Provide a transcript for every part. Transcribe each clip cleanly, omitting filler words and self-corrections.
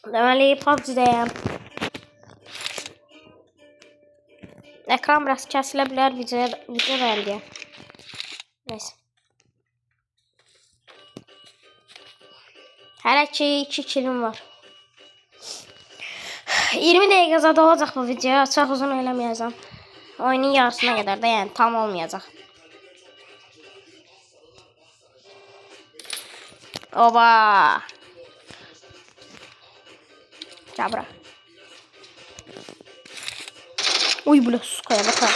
Deməli PUBG-dəyəm. Ekran biraz kəsilə bilər, video rəndiyə. Neyse. Hələ ki 2 kilim var. 20 dəqiqə zada olacaq bu video. Çox uzun eləməyəcəm. Oyunun yarısına qədər də, yəni tam olmayacaq. Oba. Cabra. Uy, bu suskaya bakar.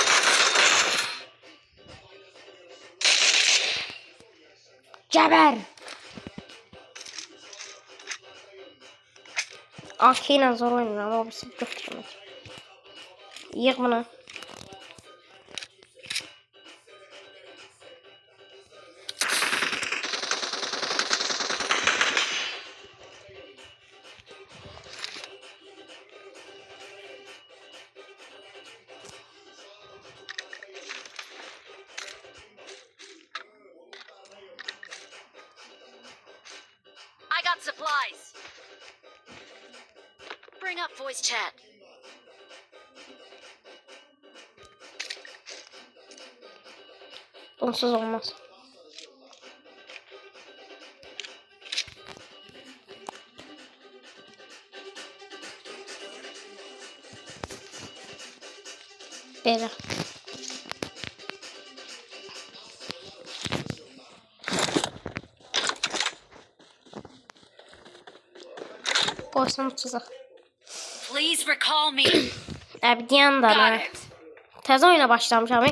Geber. AK-ilə zor oynayır ama o bizim çok düşürmək. Yığ bunu. I got supplies. Bring up voice chat. Onsuz olmaz. Belə. Qoysam uçacaq. Please recall me. Əbdiyan da Got nə? it. Təzə oyuna başlamışam.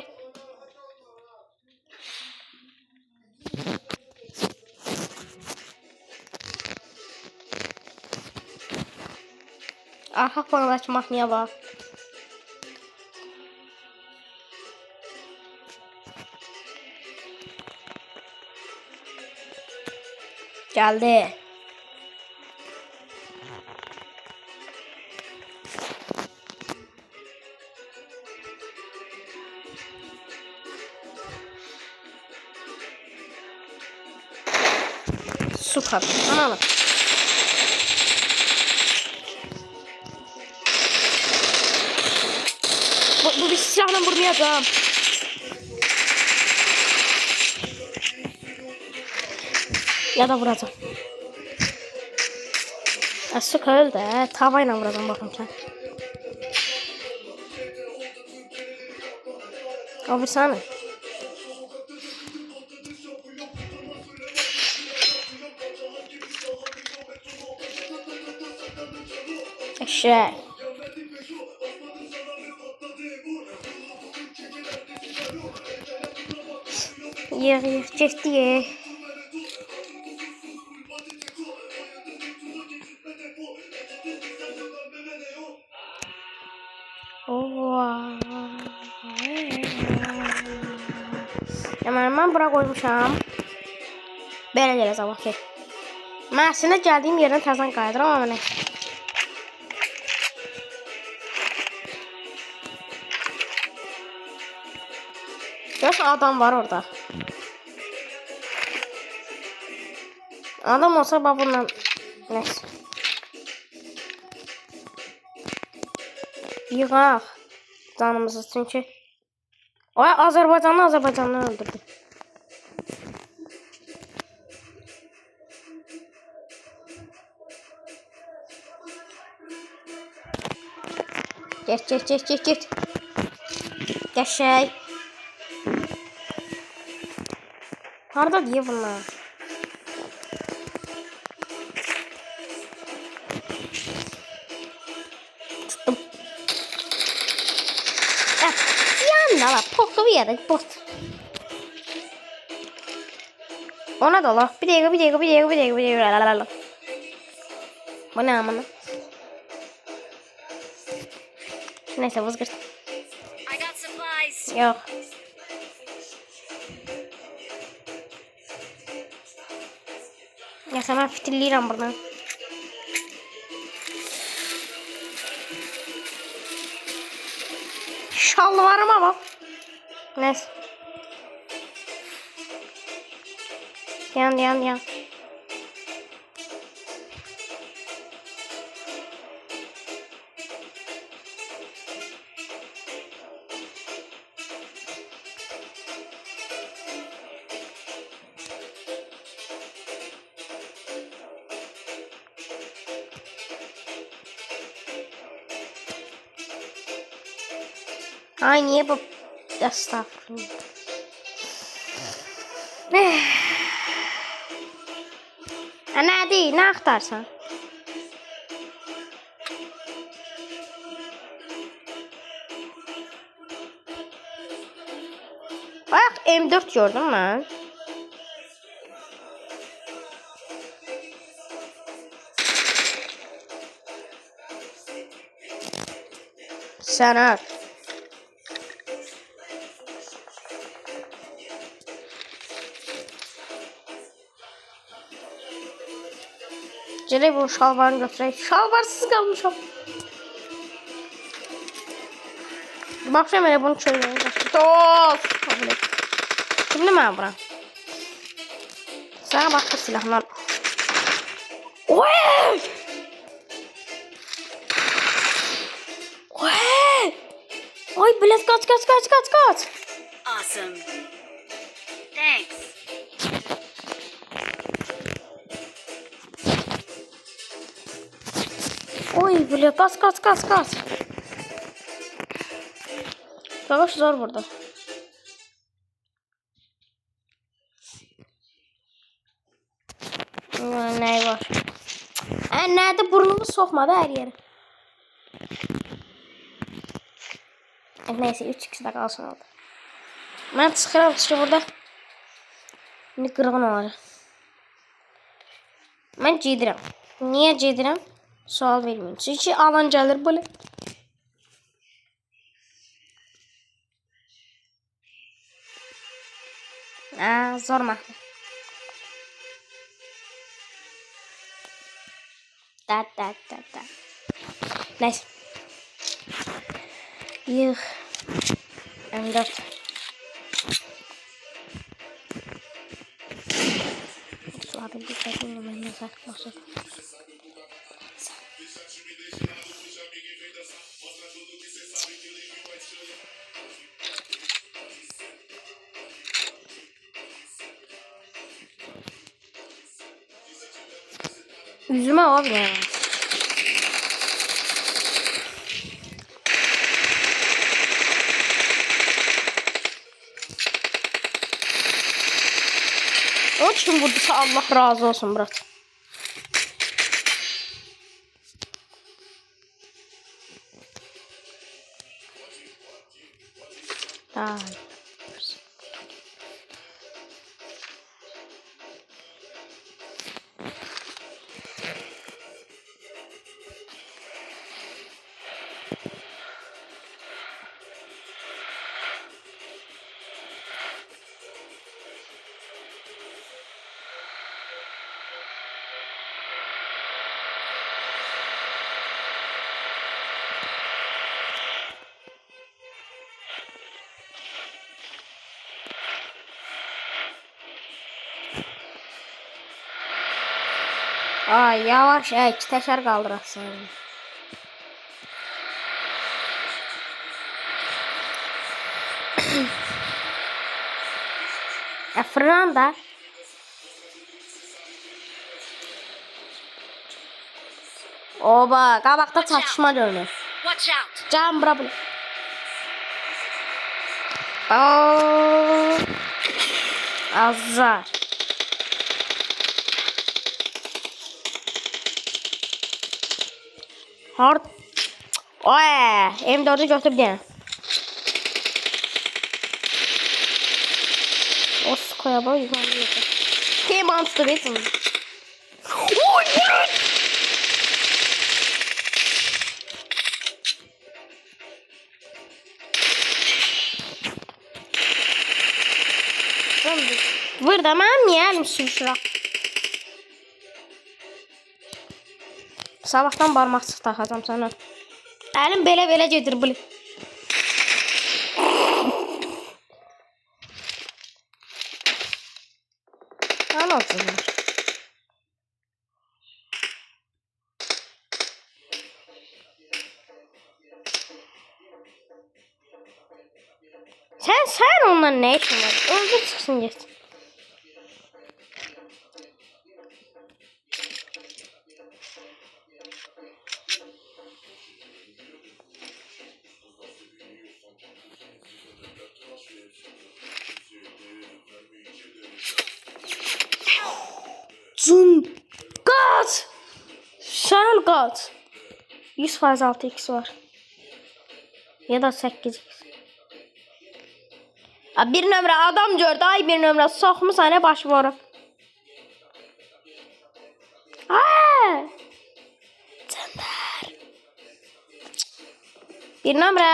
Arxa planı açmaq niyə var? Gəldi. Süper. Analım. Bu bir silahla vurmayacağım. Ya da vuracağım. Sık öldü. Tavayla vuracağım bakın sen. O bir saniye. Eşek. Yığ, getdi ye. Hemen ben bura koymuşam. Belə gələcəm, okey. Mən əslində gəldiyim yerdən təzən qayıdıram ama nə? Görürsən, adam var orada. Adam olsa bax bununla... Neyse. Yığaq canımızı çünkü. O Azərbaycanlı öldürdü. Get. Qəşəy. Harada diye bunlar? Tuttum. Yanına bak, poku bir yere bot. Ona da la. Bir dakika. Bu ne amına? Neyse vazgeç. Yok. Ya sana fitilleyeceğim buradan. Şalvarıma bak. Neyse. Yan. Ay niye bu? Estağfurullah. Ne değil, ne aktarsan? Bak M4 gördüm ben. Sen öl. Gerek bu şalvarını götüreyim. Şalvarsız kalmışım. Bakacağım hele bunu çözmeye. Of. Kabul et. Şimdi ben bırak. Sana başka silahlar. Oy! Oy! Oy, Blaze kaç. Awesome. Thanks. Oy, Blaze kaç. Savaş zor burada. Ne var? Nerede burnumu sokmadı her yere. Neyse 3x'de kalsın oldu. Ben çıkıram burada. Şimdi kırgın olacak. Ben ceydirəm. Niye ceydirəm? Sual vermeyin. Çünkü alan gelir böyle. Zor mahkum. Da. Neyse. Yığ. M4. Suadı bir kadın ben nasıl başladım. Yüzüme abi ya. O kim vurduysa Allah razı olsun bırak. Ay. Ay yavaş iki teker kaldırasın. Fırlan da. Oba kabakta çatışma dönüyor. Watch out. Can bura bu. Azar. Hard. Oy, M4'ü götür bir. O skoya bak yukarı. Kim antı betin? Oy, burada ben yerim sürüşürəm. Sabahdan barmaqsız taxacam sana. Əlim belə gedir bu. Anasın. Sen onunla ne işin var? Öldür çıksın git. Sən öl qaç. 100% 6x var. Ya da 8x. Bir nömrə adam gördü. Ay bir nömrə soxmu sənə baş vurub. Cəndər. Bir nömrə.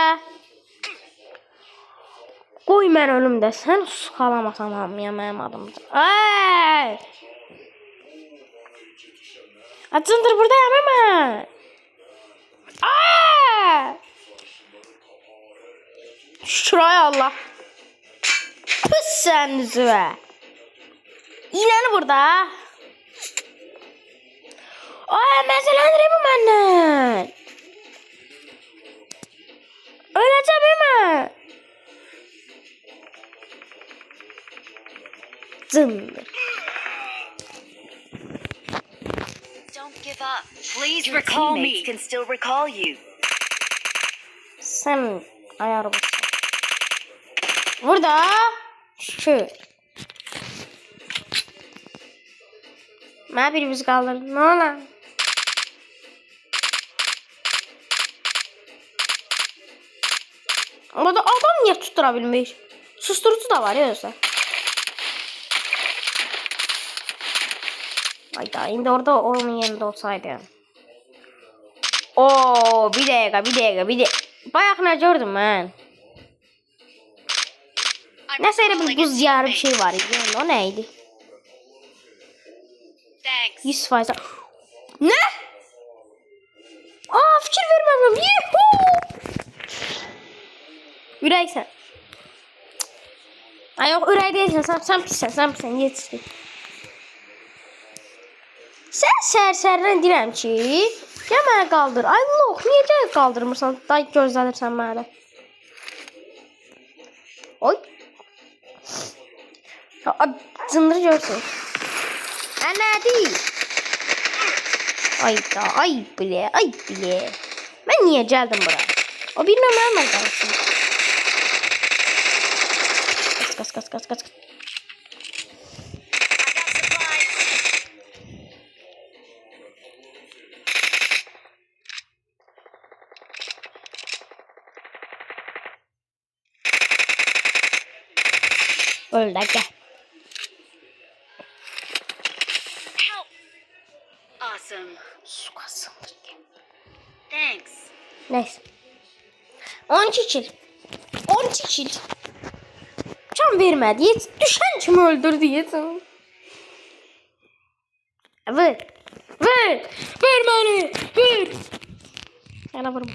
Qoy mən ölüm də sən sıxalamasan hamıya mənim adımda. Ay! Cəndər buradayam mən. Ay! Şükür ay Allah. Pıs sən üzvə. İğnəni burada. Ay məsələndir bu məndən. Öləcəm mən. Cındır. Don't give up. Please recall me. Can still recall you. Sen ayarı basın. Burada. Şükür. Mən birimiz qalır. Ne ola? Burada adam niye tuttura bilmiş? Susturucu da var ya özü. Hayda indi orada onun yerinde olsaydı. Oo bir dakika. Bayaq ne gördüm ben? Nəsə elə bir buz diyarı bir şey var idi. O neydi? Thanks. 100%. Ne? Aa fikir vermem. Yuhuu. Ürəksən. Ay yok ürək değilsən. Sen pissən. Yetişdin. Sən sərsərdən deyirəm ki, ya mənə qaldır. Ay lox, niyə gəl qaldırmırsan? Day gözlənirsən mənə. Oy. Ya cındırı görsün. Nədir? Ayda, ay bile. Mən niyə gəldim bura? O bir nömrə mən qalsın. Kaç. Öl de gel. Help. Awesome. Su kasıldır. Thanks. Neyse. 12 kill. Can vermedi. Düşen kimi öldürdü yetim. Ver beni. Ver. Yana vurma.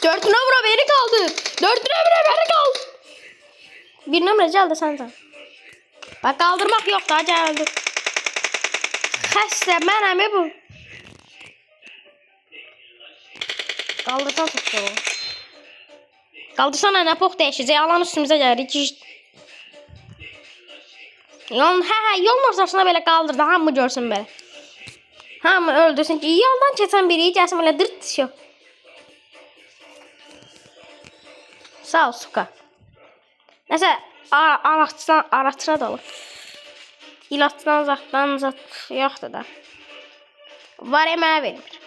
Dört numara beni kaldı. Bir numara geldi senden. Bak kaldırmak yok daha geldi. Xəstə mənəm bu. Kaldırsan çok zor. Kaldırsana ne pok değişecek. Alan üstümüze gelir. Yolun ortasına böyle kaldırdı. Hamı görsün böyle. Hamı öldürsün ki yoldan geçen biri gelsin böyle dırt düşüyor. Sağ ol suka. Neyse araçına da olur. İlaçdan uzaktan zat yoktu da. Var emeğe verir.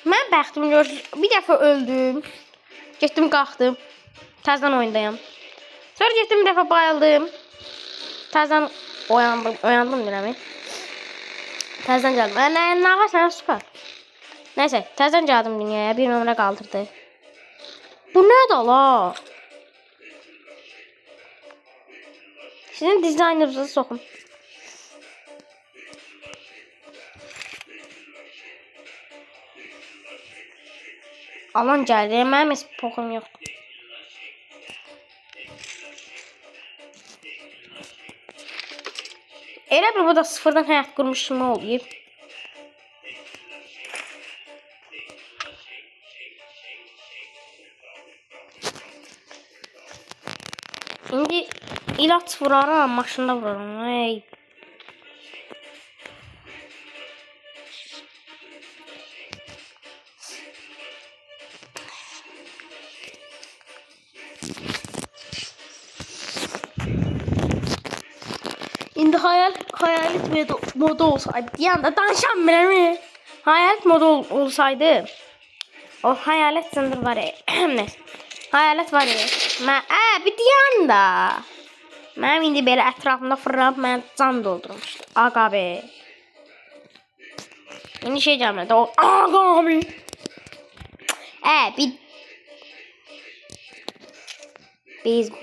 Mən bəxtim bir dəfə öldüm. Getdim qalxdım. Təzədən oyundayım. Sonra getdim bir dəfə bayıldım. Təzədən oyandım deyirəm. Təzədən gəldim. Nə var sənə süper. Neyse təzədən gəldim dünyaya. Bir nömrə qaldırdı. Bu nədir la? Sizin dizaynerınızı soxun. Alan gəldi. Mənim heç pokum yoxdur. Elə bir bu da sıfırdan həyat qurmuş kimi olub. İndi ilaç vuraram, maşında vuraram. Ey İndi hayalet modu olsaydı, yani da danışamıyorum mi? Hayalet modu olsaydı, o hayalet sınır var ya, neyse. Hayalet var ya, bir diyan da. Mənim indi belə ətrafımda fırlanıb mən can doldurmuşdu. Aqa be. İndi şey gəlmədi, o aqa be. Bir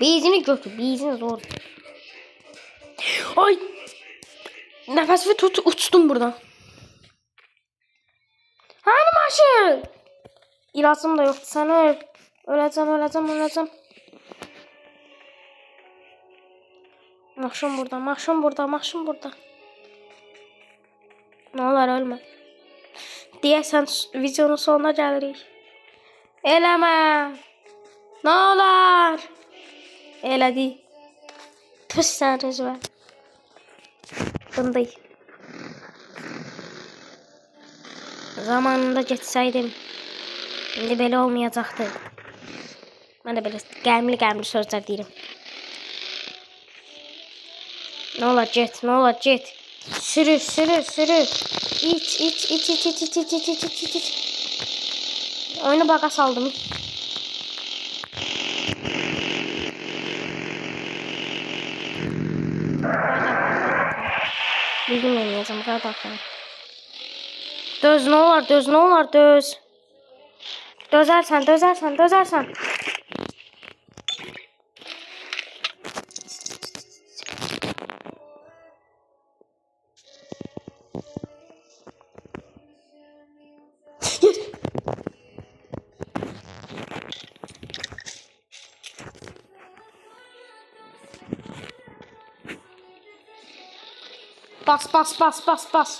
bezini götür, bezini zor. Ay. Nəfəsimi uçdum buradan. Hani maşın? İlacım da yoktu, sen öl. Öleceğim. Maşın burada. Ne olur ölme. Deyəsən videonun sonuna gəlirik. Eləmə. Ne olur. Elədi. Püs sən rüzvə. Dındı. Zamanında getsəydim, indi belə olmayacaqdı. Mən də belə qəmli sözlər deyirəm. Ne olur get. Sürü. İç. Oyunu baga saldım. Bilgim yemeyeceğim. Bakın. Döz ne olur döz. Dözersen. Bas.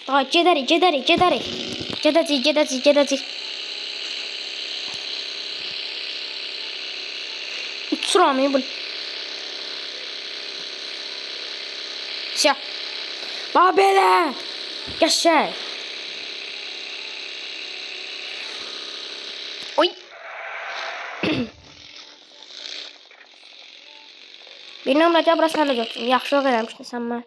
Ay gedərik. Gedəcək. Uçuram bu. Şa. Belə. Qəşəng. Oy. Bir nömrəcə bura sən də götürüm. Yaxşılıq eləmişsin sən mənə.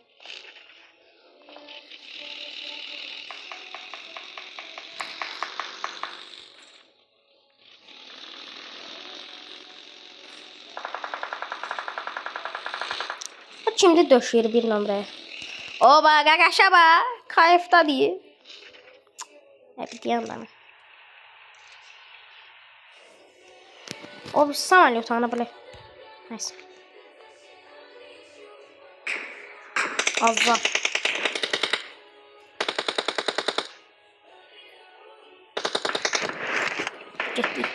Şimdi döşür bir nömrəyə. Oba, qaqaşa bax. Kayıfda deyir. Bir deyən o bir samolyot ana belə. Neyse. Allah. Getdik.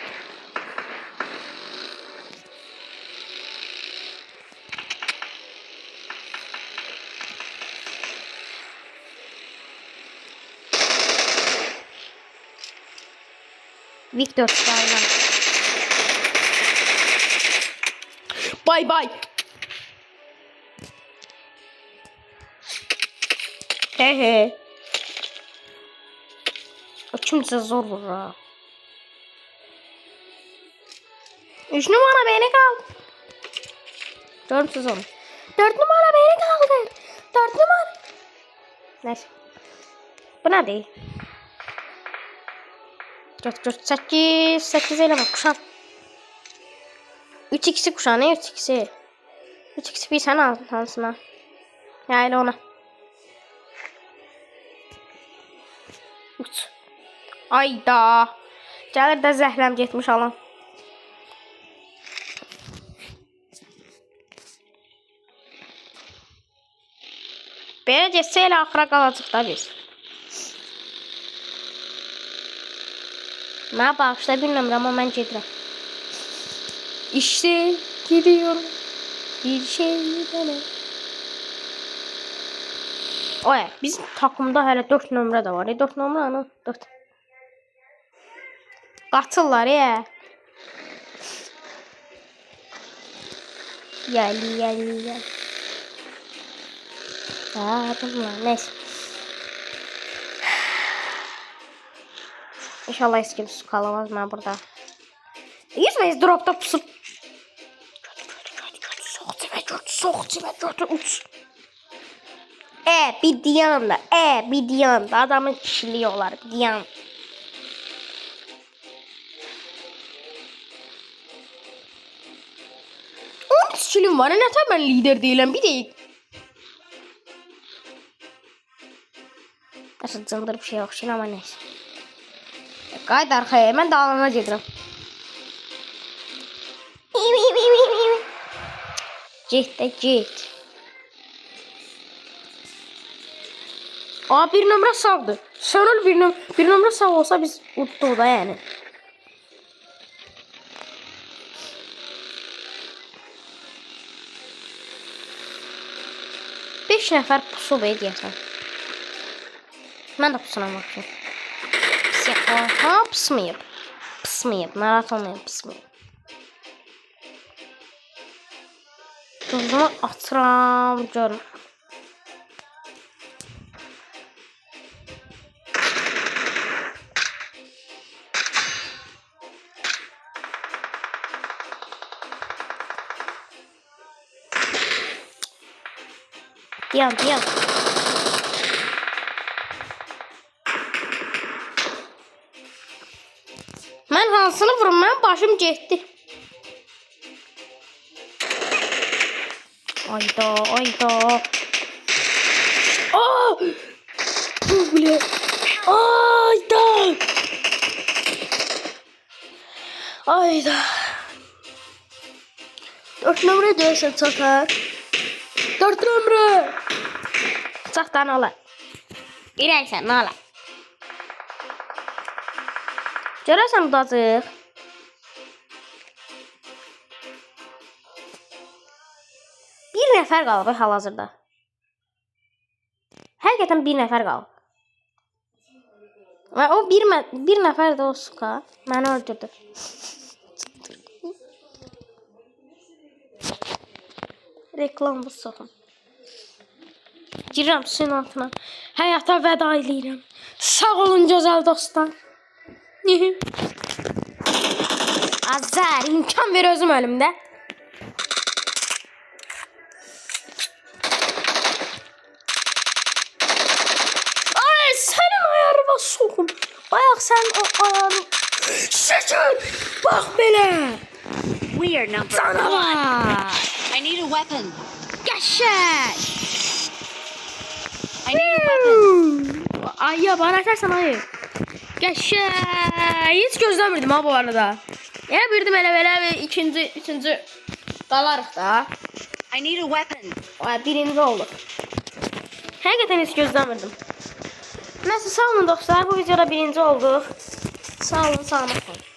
Victor Skyline. Bay. He. O kimse zor vurur ha. 3 numara beni kaldı. 4 onu. 4 numara beni kaldı. 4 numara. Neyse. Bu ne değil? 8 elə bak kuşan. 3x'i kuşan ne 3x'i? 3x bir sen al hansına. Ya elə ona. Uç. Ayda. Gəlir də zəhləm getmiş alan. Belə getsə elə axıra qalacaq da biz. Mənə bağışla bilmirəm amma mən gedirəm. İşte gidiyorum. Bir şey demə. Oya, bizim takımda hələ 4 nömrə də var. 4 nömrə ana, 4. Qaçırlar ya. Gəl. Adımlar, neyse. İnşallah hiç kimse kalamaz ben burada. Yüzmeyiz dropta pusup. Kötü. Sok cibə götür uç. Bir diyan da. Bir diyan da. Adamın kişiliği olar. Bir diyan. Onun skillim var. Nətər mən lider deyiləm. Bir deyik. Nasıl cındır bir şey yok. Şimdi ama neyse. Qayıt arxaya. Mən dağılana gedirəm. Get de get. Bir nömrə sağdır. Sen öl bir nömrə sağ olsa biz utduq da yani. Beş nəfər pusu be deyəsən. Mən də pusuna baxayım. Aha pısmayıb. Pısmayıb. Narahat olmayıb pısmayıb. Gözümü atıram. Görür. Diyan. Mən hansını vurum? Mən başım getdi. Ayda. Bu bile. Ayda. 4 nömrə deyəsən çatar. 4 nömrə. Çatdan ola. Biləysən nə ola. Görəsən udacıq. Bir nəfər qalıb hal-hazırda. Həqiqətən bir nəfər qalıb. Və o bir nəfər də o suka məni öldürdü. Reklam bu soxum. Girirəm suyun altına. Həyata vəda edirəm. Sağ olun gözəl dostlar. Azər imkan ver özüm ölümdə. Sənin ayarına soxum. Bayaq sən o ayarını... Şəkil! Bax belə! We are number one. Canavar! I need a weapon. Qəşək! I need a weapon. Ayya bana atarsan ayı. Qəşək! Heç gözləmirdim ha bu arada. Yəni bildim elə və ikinci dalarıq da. I need a weapon. Birinci olduq. Həqiqətən heç gözləmirdim. Neyse sağ olun dostlar. Bu videoda birinci olduq. Sağ olun, sağlık olun.